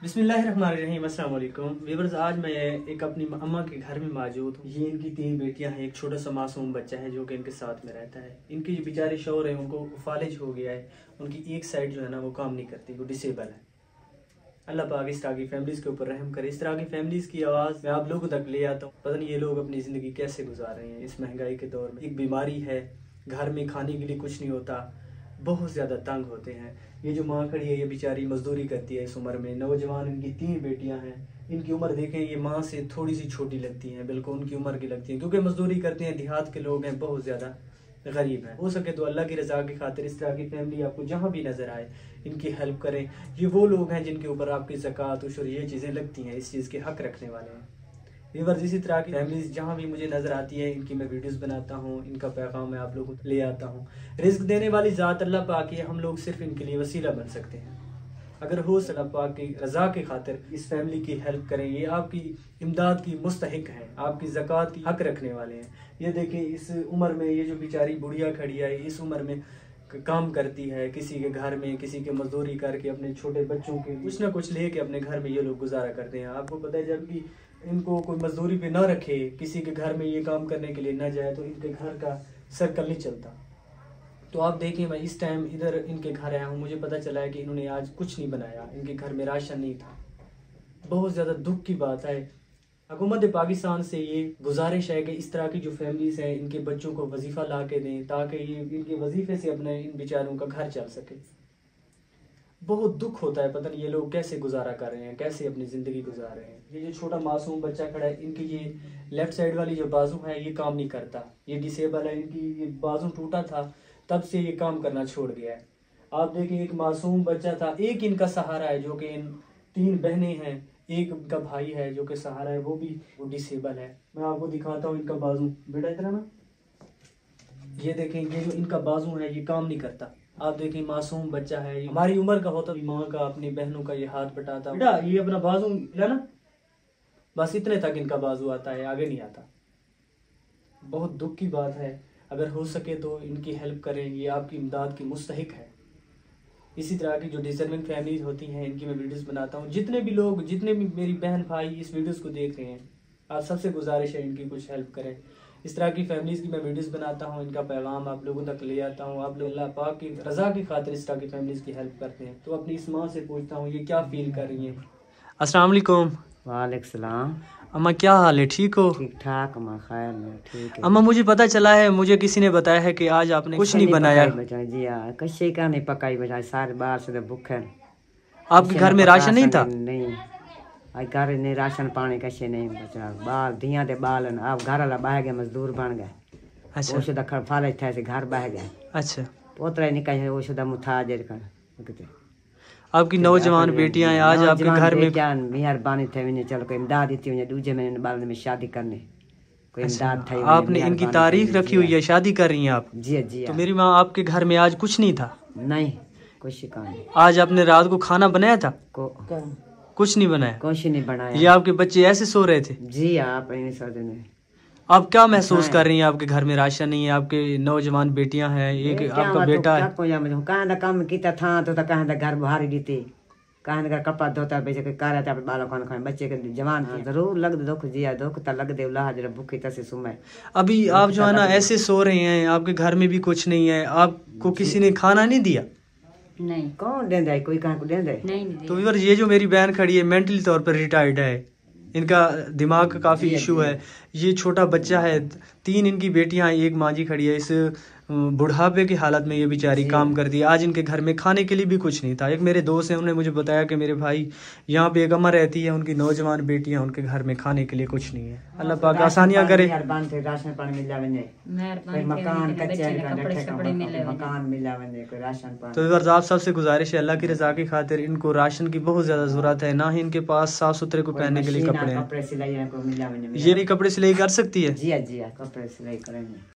बिस्मिल्लाहिर्रहमानिर्रहीम, अस्सलाम वालेकुम व्यूअर्स। आज मैं एक अपनी अम्मा के घर में मौजूद हूँ। ये इनकी 3 बेटियां हैं, एक छोटा सा मासूम बच्चा है जो कि इनके साथ में रहता है। इनके जो बेचारे शौहर हैं उनको फालिज हो गया है, उनकी एक साइड जो है ना वो काम नहीं करती, वो डिसेबल है। अल्लाह पाक इस तरह की फैमिलीज़ के ऊपर रहम करे। इस तरह की फैमिलीज़ की आवाज़ मैं आप लोगों तक ले आता हूँ। पता नहीं ये लोग अपनी ज़िंदगी कैसे गुजार रहे हैं इस महंगाई के दौर में। एक बीमारी है, घर में खाने के लिए कुछ नहीं होता, बहुत ज़्यादा तंग होते हैं। ये जो माँ खड़ी है ये बेचारी मजदूरी करती है इस उम्र में। नौजवान, इनकी 3 बेटियां हैं। इनकी उम्र देखें, ये माँ से थोड़ी सी छोटी लगती हैं, बिल्कुल उनकी उम्र की लगती हैं, क्योंकि मजदूरी करते हैं। देहात के लोग हैं, बहुत ज़्यादा गरीब हैं। हो सके तो अल्लाह की रज़ा की खातिर इस तरह की फैमिली आपको जहाँ भी नज़र आए इनकी हेल्प करें। ये वो लोग हैं जिनके ऊपर आपकी ज़कात, उशर, ये चीज़ें लगती हैं, इस चीज़ के हक रखने वाले हैं। व्यूअर्स, इसी तरह की फैमिलीज जहाँ भी मुझे नजर आती है इनकी मैं वीडियोस बनाता हूँ, इनका पैगाम मैं आप लोगों को ले आता हूँ। रिस्क देने वाली ज़ात अल्लाह पाक है, हम लोग सिर्फ इनके लिए वसीला बन सकते हैं। अगर हो अल्लाह पाक की रज़ा की खातिर इस फैमिली की हेल्प करें। ये आपकी इमदाद की मुस्तहिक हैं, आपकी ज़कात की हक रखने वाले हैं। ये देखें, इस उम्र में ये जो बेचारी बुढ़िया खड़ी है, इस उम्र में काम करती है, किसी के घर में, किसी के मजदूरी करके अपने छोटे बच्चों के कुछ ना कुछ लेके अपने घर में ये लोग गुजारा करते हैं। आपको पता है, जबकि इनको कोई मजदूरी पे ना रखे, किसी के घर में ये काम करने के लिए ना जाए तो इनके घर का सर्कल नहीं चलता। तो आप देखें, मैं इस टाइम इधर इनके घर आया हूँ, मुझे पता चला है कि इन्होंने आज कुछ नहीं बनाया, इनके घर में राशन नहीं था। बहुत ज़्यादा दुख की बात है। हुकूमत पाकिस्तान से ये गुजारिश है कि इस तरह की जो फैमिलीज़ हैं इनके बच्चों को वजीफ़ा ला के दें, ताकि ये इनके वजीफे से अपने इन बेचारों का घर चल सके। बहुत दुख होता है, पता नहीं ये लोग कैसे गुजारा कर रहे हैं, कैसे अपनी ज़िंदगी गुजार रहे हैं। ये जो छोटा मासूम बच्चा खड़ा है, इनकी ये लेफ़्ट साइड वाली जो बाजू है ये काम नहीं करता, ये डिसेबल है। इनकी ये बाजू टूटा था, तब से ये काम करना छोड़ गया है। आप देखिए, एक मासूम बच्चा था, एक इनका सहारा है, जो कि इन 3 बहनें हैं, एक इनका भाई है जो कि सहारा है, वो डिसेबल है। मैं आपको दिखाता हूँ इनका बाजू, बेटा इतना ना, ये देखें, ये जो इनका बाजू है ये काम नहीं करता। आप देखें, मासूम बच्चा है, हमारी उम्र का होता, माँ का, अपनी बहनों का ये हाथ बटाता। बेटा ये अपना बाजू है ना, बस इतने तक इनका बाजू आता है, आगे नहीं आता। बहुत दुख की बात है। अगर हो सके तो इनकी हेल्प करें, ये आपकी इमदाद की मुस्तहिक है। इसी तरह की जो डिजर्विंग फैमिलीज होती हैं इनकी मैं वीडियोस बनाता हूँ। जितने भी लोग, जितने भी मेरी बहन भाई इस वीडियोस को देख रहे हैं, आप सबसे गुजारिश है इनकी कुछ हेल्प करें। इस तरह की फैमिलीज की मैं वीडियोस बनाता हूँ, इनका पैगाम आप लोगों तक ले आता हूँ। आप लोग अल्लाह पाक की रज़ा की खातिर इस तरह की फैमिलीज की हेल्प करते हैं। तो अपनी इस माँ से पूछता हूँ ये क्या फील कर रही हैं। अस्सलाम वालेकुम। वालेकुम सलाम। अम्मा क्या हाल है, ठीक हो? ठीक ठाक अम्मा, खैर में ठीक है। अम्मा मुझे पता चला है, मुझे किसी ने बताया है कि आज आपने कुछ नहीं बनाया। जी हाँ, कच्चे का नहीं पकाई बचा, सारे बाहर से भूखे। आपके घर में राशन नहीं था? नहीं, घर नहीं, राशन पानी कच्चे नहीं बचा। बाल धिया दे बाल आप घर वाला बह गए, मजदूर बन गए। अच्छा, वो शुदा फाले थे से घर बह गए। अच्छा, पोतरा निकल वो शुदा मुताजिर कर। आपकी नौजवान बेटियां हैं, आज आपके घर में मेहरबानी थे, इन्हें चलो कोई इमदाद देती हुई, दूजे महीने बाल में शादी करने कोई इमदाद था। आपने इनकी तारीख रखी हुई है, शादी कर रही हैं आप? जी जी। तो मेरी माँ, आपके घर में आज कुछ नहीं था? नहीं, कुछ शिकायत नहीं। आज आपने रात को खाना बनाया था? कुछ नहीं बनाया? कुछ नहीं बनाया। ये आपके बच्चे ऐसे सो रहे थे? जी आप नहीं सो रहे। आप क्या महसूस कर रही हैं? आपके घर में राशन नहीं है, आपके नौजवान बेटियां हैं, एक आपका बेटा है। कहाँ काम किया था तो कहाँ घर भारी दी, कहाँ का कपड़ा धोता बेचे कर बालों खान खाए बच्चे के जवान जरूर लग दे दुख जिया दुख तो लग दे जरा भूखी तसे सुमे। अभी आप जो है ना ऐसे सो रहे हैं, आपके घर में भी कुछ नहीं है, आपको किसी ने खाना नहीं दिया? नहीं, कौन दे, कोई कहाँ को दे। तो व्यूअर, ये जो मेरी बहन खड़ी है मेंटली तौर पर रिटायर्ड है, इनका दिमाग का काफ़ी इशू है। ये छोटा बच्चा है, 3 इनकी बेटियां हैं, एक माँ जी खड़ी है। इस बुढ़ापे की हालत में ये बेचारी काम करती है। आज इनके घर में खाने के लिए भी कुछ नहीं था। एक मेरे दोस्त हैं, उन्होंने मुझे बताया कि मेरे भाई यहाँ पे एक अम्मा रहती है, उनकी नौजवान बेटियां, उनके घर में खाने के लिए कुछ नहीं है। अल्लाह पाक आसानियाँ करे। राशन पानी मकान मिला। तो आप सबसे गुजारिश है, अल्लाह की रजा की खातिर इनको राशन की बहुत ज्यादा जरूरत है। ना ही इनके पास साफ सुथरे को पहनने के लिए कपड़े हैं। ये भी कपड़े सिलाई कर सकती है? जी जी, कपड़े सिलाई करेंगे।